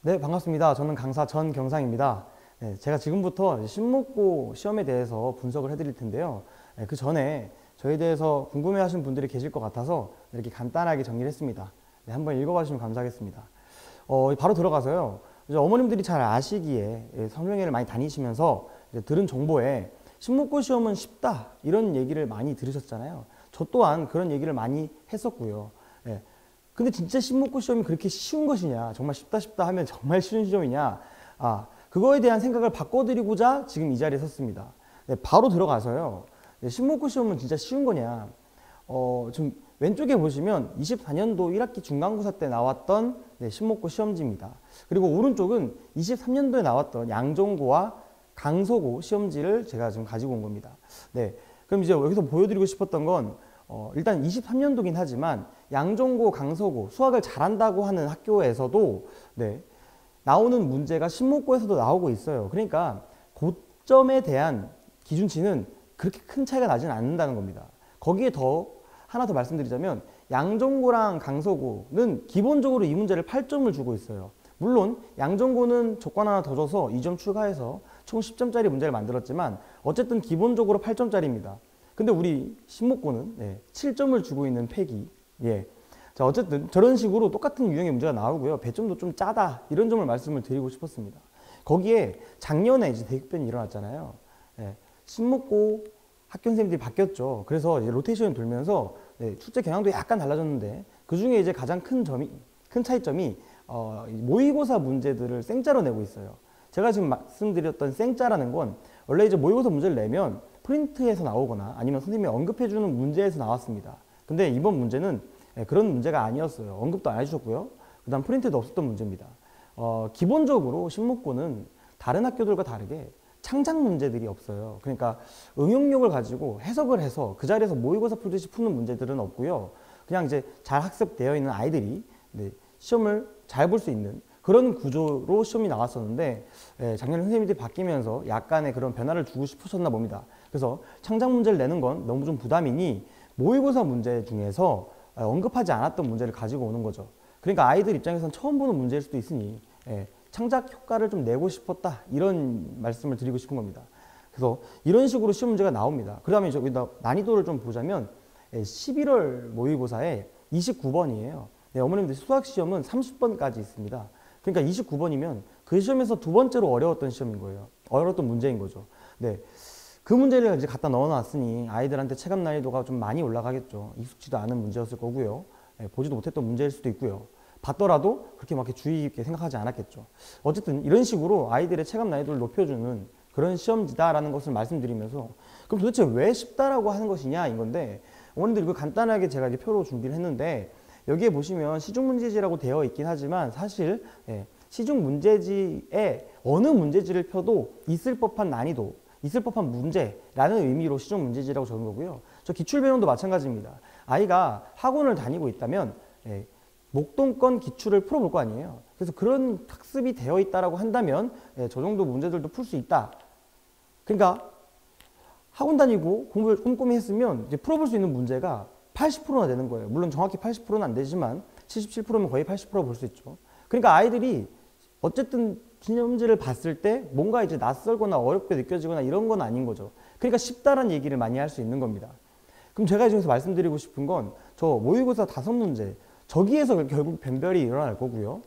네, 반갑습니다. 저는 강사 전경상입니다. 네, 제가 지금부터 신목고 시험에 대해서 분석을 해드릴 텐데요. 네, 그 전에 저에 대해서 궁금해하시는 분들이 계실 것 같아서 이렇게 간단하게 정리를 했습니다. 네, 한번 읽어봐 주시면 감사하겠습니다. 바로 들어가서요. 이제 어머님들이 잘 아시기에 설명회를 많이 다니시면서 이제 들은 정보에 신목고 시험은 쉽다 이런 얘기를 많이 들으셨잖아요. 저 또한 그런 얘기를 많이 했었고요. 네, 근데 진짜 신목고 시험이 그렇게 쉬운 것이냐, 정말 쉽다 하면 정말 쉬운 시험이냐, 그거에 대한 생각을 바꿔드리고자 지금 이 자리에 섰습니다. 네, 바로 들어가서요. 네, 신목고 시험은 진짜 쉬운 거냐. 좀 왼쪽에 보시면 24년도 1학기 중간고사 때 나왔던 네, 신목고 시험지입니다. 그리고 오른쪽은 23년도에 나왔던 양정고와 강서고 시험지를 제가 지금 가지고 온 겁니다. 네, 그럼 이제 여기서 보여드리고 싶었던 건 일단 23년도긴 하지만 양정고, 강서고 수학을 잘한다고 하는 학교에서도 네, 나오는 문제가 신목고에서도 나오고 있어요. 그러니까 고점에 대한 기준치는 그렇게 큰 차이가 나지는 않는다는 겁니다. 거기에 하나 더 말씀드리자면 양정고랑 강서고는 기본적으로 이 문제를 8점을 주고 있어요. 물론 양정고는 조건 하나 더 줘서 2점 추가해서 총 10점짜리 문제를 만들었지만 어쨌든 기본적으로 8점짜리입니다. 근데 우리 신목고는 7점을 주고 있는 패기. 예. 자, 어쨌든 저런 식으로 똑같은 유형의 문제가 나오고요. 배점도 좀 짜다. 이런 점을 말씀을 드리고 싶었습니다. 거기에 작년에 이제 대격변이 일어났잖아요. 예. 신목고 학교 선생님들이 바뀌었죠. 그래서 이제 로테이션이 돌면서 출제 경향도 약간 달라졌는데 그 중에 이제 가장 큰 차이점이 모의고사 문제들을 생짜로 내고 있어요. 제가 지금 말씀드렸던 생짜라는 건 원래 이제 모의고사 문제를 내면 프린트에서 나오거나 아니면 선생님이 언급해주는 문제에서 나왔습니다. 근데 이번 문제는 그런 문제가 아니었어요. 언급도 안 해주셨고요. 그 다음 프린트도 없었던 문제입니다. 기본적으로 신목고는 다른 학교들과 다르게 창작 문제들이 없어요. 그러니까 응용력을 가지고 해석을 해서 그 자리에서 모의고사 풀듯이 푸는 문제들은 없고요. 그냥 이제 잘 학습되어 있는 아이들이 시험을 잘 볼 수 있는 그런 구조로 시험이 나왔었는데 작년에 선생님들이 바뀌면서 약간의 그런 변화를 주고 싶으셨나 봅니다. 그래서 창작 문제를 내는 건 너무 좀 부담이니 모의고사 문제 중에서 언급하지 않았던 문제를 가지고 오는 거죠. 그러니까 아이들 입장에서는 처음 보는 문제일 수도 있으니 창작 효과를 좀 내고 싶었다 이런 말씀을 드리고 싶은 겁니다. 그래서 이런 식으로 시험 문제가 나옵니다. 그 다음에 여기다 난이도를 좀 보자면 11월 모의고사에 29번이에요. 어머님들 수학시험은 30번까지 있습니다. 그러니까 29번이면 그 시험에서 두 번째로 어려웠던 시험인 거예요. 어려웠던 문제인 거죠. 네. 그 문제를 이제 갖다 넣어놨으니 아이들한테 체감 난이도가 좀 많이 올라가겠죠. 익숙지도 않은 문제였을 거고요. 보지도 못했던 문제일 수도 있고요. 봤더라도 그렇게 막 주의 깊게 생각하지 않았겠죠. 어쨌든 이런 식으로 아이들의 체감 난이도를 높여주는 그런 시험지다라는 것을 말씀드리면서 그럼 도대체 왜 쉽다라고 하는 것이냐 인건데 어머님들 이거 간단하게 제가 이제 표로 준비를 했는데 여기에 보시면 시중문제지라고 되어 있긴 하지만 사실 시중문제지에 어느 문제지를 펴도 있을 법한 난이도 있을 법한 문제라는 의미로 시중문제지라고 적은 거고요. 저 기출배움도 마찬가지입니다. 아이가 학원을 다니고 있다면 목동권 기출을 풀어볼 거 아니에요. 그래서 그런 학습이 되어 있다라고 한다면 저 정도 문제들도 풀 수 있다. 그러니까 학원 다니고 공부를 꼼꼼히 했으면 이제 풀어볼 수 있는 문제가 80%나 되는 거예요. 물론 정확히 80%는 안 되지만 77%면 거의 80% 볼 수 있죠. 그러니까 아이들이 어쨌든 시험지를 봤을 때 뭔가 이제 낯설거나 어렵게 느껴지거나 이런 건 아닌 거죠. 그러니까 쉽다라는 얘기를 많이 할 수 있는 겁니다. 그럼 제가 지금서 말씀드리고 싶은 건 저 모의고사 5문제 저기에서 결국 변별이 일어날 거고요.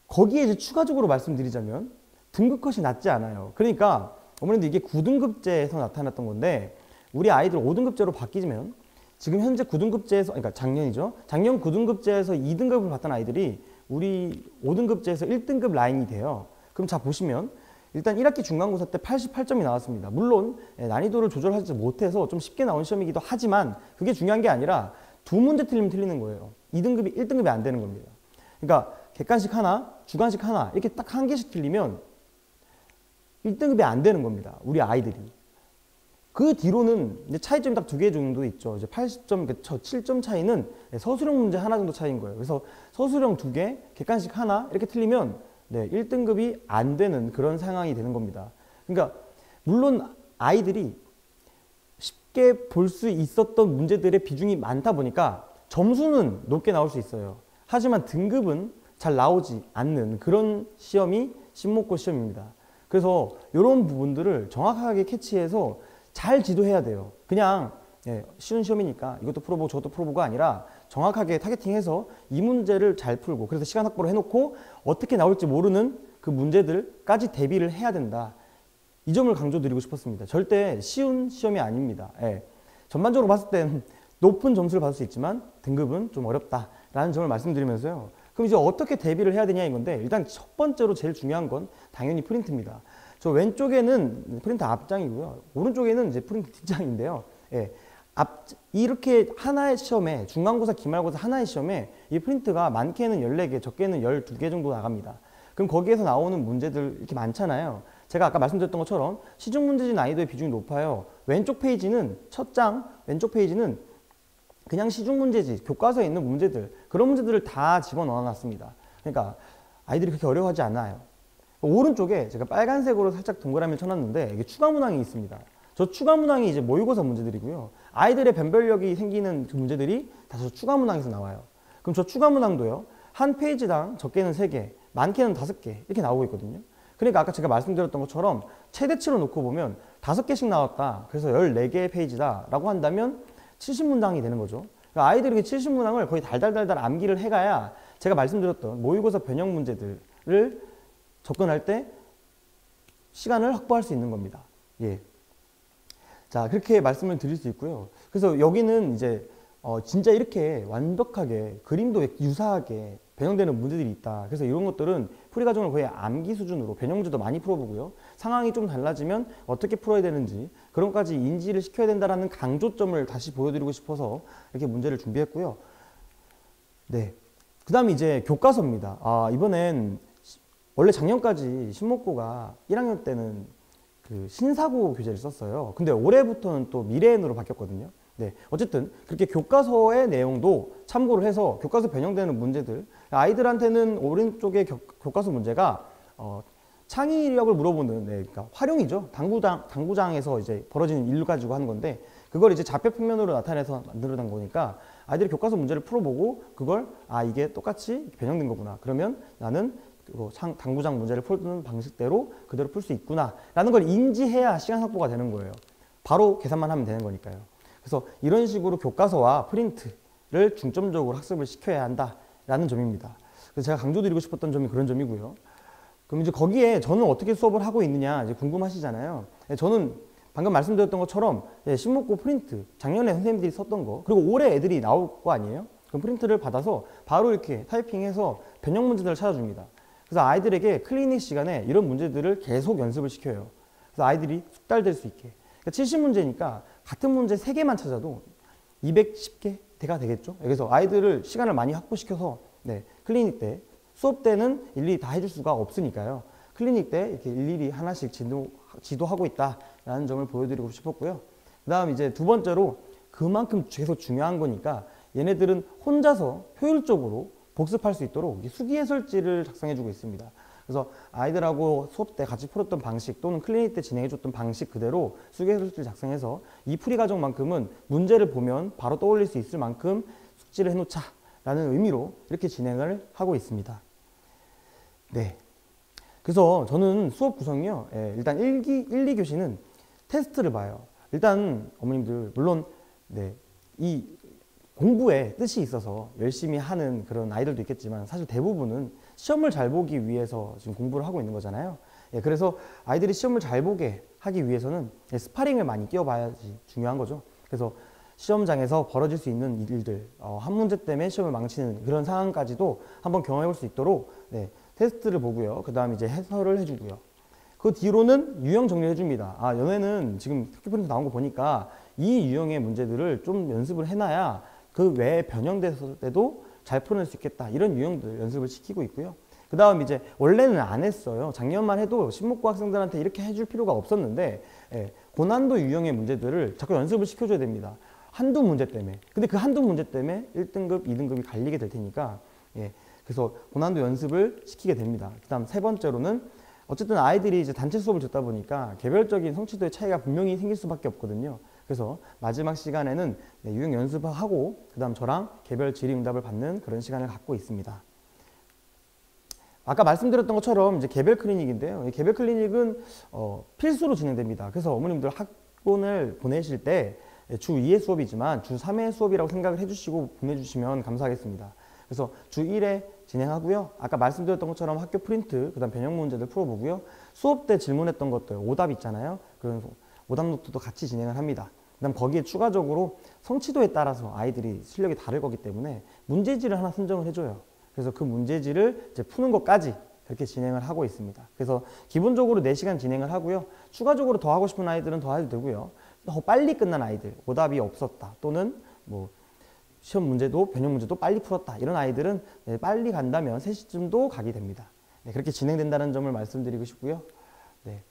거기에 이제 추가적으로 말씀드리자면 등급컷이 낮지 않아요. 그러니까 어머님들 이게 9등급제에서 나타났던 건데 우리 아이들 5등급제로 바뀌면 지금 현재 9등급제에서 그러니까 작년이죠. 작년 9등급제에서 2등급을 봤던 아이들이 우리 5등급제에서 1등급 라인이 돼요. 그럼 자 보시면 일단 1학기 중간고사 때 88점이 나왔습니다. 물론 난이도를 조절하지 못해서 좀 쉽게 나온 시험이기도 하지만 그게 중요한 게 아니라 두 문제 틀리면 틀리는 거예요. 2등급이 1등급이 안 되는 겁니다. 그러니까 객관식 하나, 주관식 하나 이렇게 딱 한 개씩 틀리면 1등급이 안 되는 겁니다. 우리 아이들이. 그 뒤로는 이제 차이점이 딱 2개 정도 있죠. 이제 80점, 7점 차이는 서술형 문제 하나 정도 차이인 거예요. 그래서 서술형 2개, 객관식 하나 이렇게 틀리면 1등급이 안 되는 그런 상황이 되는 겁니다. 그러니까 물론 아이들이 쉽게 볼 수 있었던 문제들의 비중이 많다 보니까 점수는 높게 나올 수 있어요. 하지만 등급은 잘 나오지 않는 그런 시험이 신목고 시험입니다. 그래서 이런 부분들을 정확하게 캐치해서 잘 지도해야 돼요. 그냥 쉬운 시험이니까 이것도 풀어보고 저것도 풀어보고가 아니라 정확하게 타겟팅해서 이 문제를 잘 풀고, 그래서 시간 확보를 해놓고 어떻게 나올지 모르는 그 문제들까지 대비를 해야 된다. 이 점을 강조드리고 싶었습니다. 절대 쉬운 시험이 아닙니다. 전반적으로 봤을 땐 높은 점수를 받을 수 있지만 등급은 좀 어렵다라는 점을 말씀드리면서요. 그럼 이제 어떻게 대비를 해야 되냐 이건데, 일단 첫 번째로 제일 중요한 건 당연히 프린트입니다. 저 왼쪽에는 프린트 앞장이고요. 오른쪽에는 이제 프린트 뒷장인데요. 이렇게 하나의 시험에, 중간고사, 기말고사 하나의 시험에 이 프린트가 많게는 14개, 적게는 12개 정도 나갑니다. 그럼 거기에서 나오는 문제들 이렇게 많잖아요. 제가 아까 말씀드렸던 것처럼 시중 문제집 난이도의 비중이 높아요. 왼쪽 페이지는, 첫 장 왼쪽 페이지는 그냥 시중 문제집, 교과서에 있는 문제들, 그런 문제들을 다 집어넣어 놨습니다. 그러니까 아이들이 그렇게 어려워하지 않아요. 오른쪽에 제가 빨간색으로 살짝 동그라미를 쳐놨는데 이게 추가 문항이 있습니다. 저 추가 문항이 이제 모의고사 문제들이고요. 아이들의 변별력이 생기는 그 문제들이 다 저 추가 문항에서 나와요. 그럼 저 추가 문항도요, 한 페이지당 적게는 3개, 많게는 5개 이렇게 나오고 있거든요. 그러니까 아까 제가 말씀드렸던 것처럼 최대치로 놓고 보면 5개씩 나왔다. 그래서 14개의 페이지다 라고 한다면 70문항이 되는 거죠. 그러니까 아이들이 70문항을 거의 달달달달 암기를 해가야 제가 말씀드렸던 모의고사 변형 문제들을 접근할 때 시간을 확보할 수 있는 겁니다. 자, 그렇게 말씀을 드릴 수 있고요. 그래서 여기는 이제 진짜 이렇게 완벽하게 그림도 유사하게 변형되는 문제들이 있다. 그래서 이런 것들은 풀이 과정을 거의 암기 수준으로 변형 문제도 많이 풀어보고요. 상황이 좀 달라지면 어떻게 풀어야 되는지 그런 것까지 인지를 시켜야 된다는 강조점을 다시 보여드리고 싶어서 이렇게 문제를 준비했고요. 네, 그 다음에 이제 교과서입니다. 이번엔 원래 작년까지 신목고가 1학년 때는 그 신사고 교재를 썼어요. 근데 올해부터는 또 미래엔으로 바뀌었거든요. 네, 어쨌든 그렇게 교과서의 내용도 참고를 해서 교과서 변형되는 문제들, 아이들한테는 오른쪽의 교과서 문제가 창의력을 물어보는, 그러니까 활용이죠. 당구장에서 이제 벌어지는 일 가지고 하는 건데, 그걸 이제 좌표 평면으로 나타내서 만들어낸 거니까 아이들이 교과서 문제를 풀어보고 그걸 이게 똑같이 변형된 거구나. 그러면 나는 당구장 문제를 푸는 방식대로 그대로 풀 수 있구나 라는 걸 인지해야 시간 확보가 되는 거예요. 바로 계산만 하면 되는 거니까요. 그래서 이런 식으로 교과서와 프린트를 중점적으로 학습을 시켜야 한다라는 점입니다. 그래서 제가 강조드리고 싶었던 점이 그런 점이고요. 그럼 이제 거기에 저는 어떻게 수업을 하고 있느냐 이제 궁금하시잖아요. 저는 방금 말씀드렸던 것처럼 신목고 프린트, 작년에 선생님들이 썼던 거, 그리고 올해 애들이 나올 거 아니에요? 그럼 프린트를 받아서 바로 이렇게 타이핑해서 변형 문제들을 찾아줍니다. 그래서 아이들에게 클리닉 시간에 이런 문제들을 계속 연습을 시켜요. 그래서 아이들이 숙달될 수 있게. 그러니까 70문제니까 같은 문제 3개만 찾아도 210개가 되겠죠. 그래서 아이들을 시간을 많이 확보시켜서 클리닉 때, 수업 때는 일일이 다 해줄 수가 없으니까요. 클리닉 때 이렇게 일일이 하나씩 지도하고 있다라는 점을 보여드리고 싶었고요. 그 다음 이제 두 번째로 그만큼 계속 중요한 거니까 얘네들은 혼자서 효율적으로 복습할 수 있도록 수기해설지를 작성해주고 있습니다. 그래서 아이들하고 수업 때 같이 풀었던 방식 또는 클리닉 때 진행해줬던 방식 그대로 수기해설지를 작성해서 이 풀이 과정만큼은 문제를 보면 바로 떠올릴 수 있을 만큼 숙지를 해놓자라는 의미로 이렇게 진행을 하고 있습니다. 네. 그래서 저는 수업 구성이요. 일단 1, 2교시는 테스트를 봐요. 일단 어머님들 물론 이 공부에 뜻이 있어서 열심히 하는 그런 아이들도 있겠지만 사실 대부분은 시험을 잘 보기 위해서 지금 공부를 하고 있는 거잖아요. 그래서 아이들이 시험을 잘 보게 하기 위해서는 스파링을 많이 끼워봐야지 중요한 거죠. 그래서 시험장에서 벌어질 수 있는 일들, 한 문제 때문에 시험을 망치는 그런 상황까지도 한번 경험해 볼 수 있도록 테스트를 보고요. 그 다음 이제 해설을 해주고요. 그 뒤로는 유형 정리를 해줍니다. 얘네는 지금 학교프린트 나온 거 보니까 이 유형의 문제들을 좀 연습을 해놔야 그 외에 변형됐을 때도 잘 풀어낼 수 있겠다. 이런 유형들 연습을 시키고 있고요. 그 다음 이제 원래는 안 했어요. 작년만 해도 신목고 학생들한테 이렇게 해줄 필요가 없었는데 고난도 유형의 문제들을 자꾸 연습을 시켜줘야 됩니다. 한두 문제 때문에. 근데 그 한두 문제 때문에 1등급, 2등급이 갈리게 될 테니까 그래서 고난도 연습을 시키게 됩니다. 그 다음 세 번째로는 어쨌든 아이들이 이제 단체 수업을 듣다 보니까 개별적인 성취도의 차이가 분명히 생길 수밖에 없거든요. 그래서 마지막 시간에는 유형 연습을 하고 그 다음 저랑 개별 질의응답을 받는 그런 시간을 갖고 있습니다. 아까 말씀드렸던 것처럼 이제 개별 클리닉인데요. 이 개별 클리닉은 필수로 진행됩니다. 그래서 어머님들 학원을 보내실 때 주 2회 수업이지만 주 3회 수업이라고 생각을 해주시고 보내주시면 감사하겠습니다. 그래서 주 1회 진행하고요. 아까 말씀드렸던 것처럼 학교 프린트, 그 다음 변형 문제들 풀어보고요. 수업 때 질문했던 것들, 오답 있잖아요. 그런 오답 노트도 같이 진행을 합니다. 그 다음 거기에 추가적으로 성취도에 따라서 아이들이 실력이 다를 거기 때문에 문제지를 하나 선정을 해줘요. 그래서 그 문제지를 이제 푸는 것까지 그렇게 진행을 하고 있습니다. 그래서 기본적으로 4시간 진행을 하고요. 추가적으로 더 하고 싶은 아이들은 더 해도 되고요. 더 빨리 끝난 아이들, 오답이 없었다 또는 뭐 시험 문제도 변형 문제도 빨리 풀었다 이런 아이들은 빨리 간다면 3시쯤도 가게 됩니다. 네, 그렇게 진행된다는 점을 말씀드리고 싶고요. 네.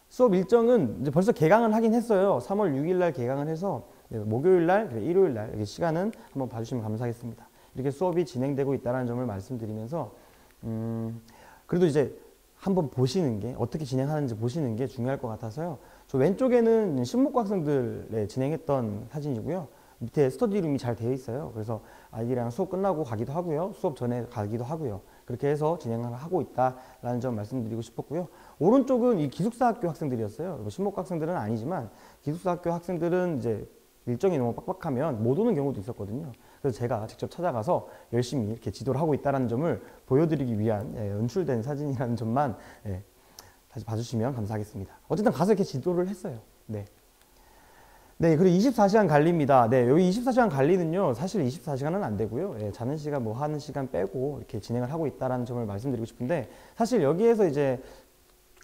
수업 일정은 이제 벌써 개강을 하긴 했어요. 3월 6일 날 개강을 해서 목요일 날, 일요일 날 이렇게 시간은 한번 봐주시면 감사하겠습니다. 이렇게 수업이 진행되고 있다는 점을 말씀드리면서 그래도 이제 한번 보시는 게 어떻게 진행하는지 보시는 게 중요할 것 같아서요. 저 왼쪽에는 신목고 학생들 진행했던 사진이고요. 밑에 스터디룸이 잘 되어 있어요. 그래서 아이들이랑 수업 끝나고 가기도 하고요. 수업 전에 가기도 하고요. 그렇게 해서 진행을 하고 있다라는 점 말씀드리고 싶었고요. 오른쪽은 이 기숙사 학교 학생들이었어요. 신목고 학생들은 아니지만 기숙사 학교 학생들은 이제 일정이 너무 빡빡하면 못 오는 경우도 있었거든요. 그래서 제가 직접 찾아가서 열심히 이렇게 지도를 하고 있다는 점을 보여드리기 위한 연출된 사진이라는 점만 다시 봐주시면 감사하겠습니다. 어쨌든 가서 이렇게 지도를 했어요. 네. 네, 그리고 24시간 관리입니다. 네, 여기 24시간 관리는요, 사실 24시간은 안 되고요. 자는 시간, 뭐 하는 시간 빼고 이렇게 진행을 하고 있다는 점을 말씀드리고 싶은데, 사실 여기에서 이제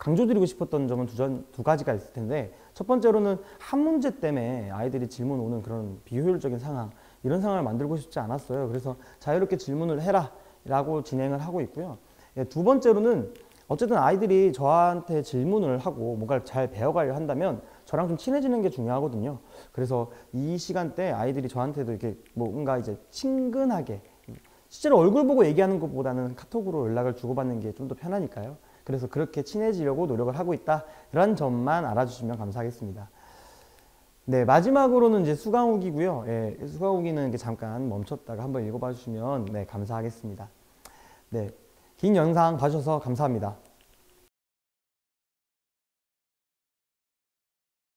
강조드리고 싶었던 점은 두 가지가 있을 텐데, 첫 번째로는 한 문제 때문에 아이들이 질문 오는 그런 비효율적인 상황, 이런 상황을 만들고 싶지 않았어요. 그래서 자유롭게 질문을 해라 라고 진행을 하고 있고요. 두 번째로는 어쨌든 아이들이 저한테 질문을 하고 뭔가를 잘 배워가려 한다면 저랑 좀 친해지는 게 중요하거든요. 그래서 이 시간대 아이들이 저한테도 이렇게 뭔가 이제 친근하게 실제로 얼굴 보고 얘기하는 것보다는 카톡으로 연락을 주고받는 게 좀 더 편하니까요. 그래서 그렇게 친해지려고 노력을 하고 있다. 이런 점만 알아주시면 감사하겠습니다. 네, 마지막으로는 이제 수강후기고요. 수강후기는 이렇게 잠깐 멈췄다가 한번 읽어봐 주시면 감사하겠습니다. 네, 긴 영상 봐주셔서 감사합니다.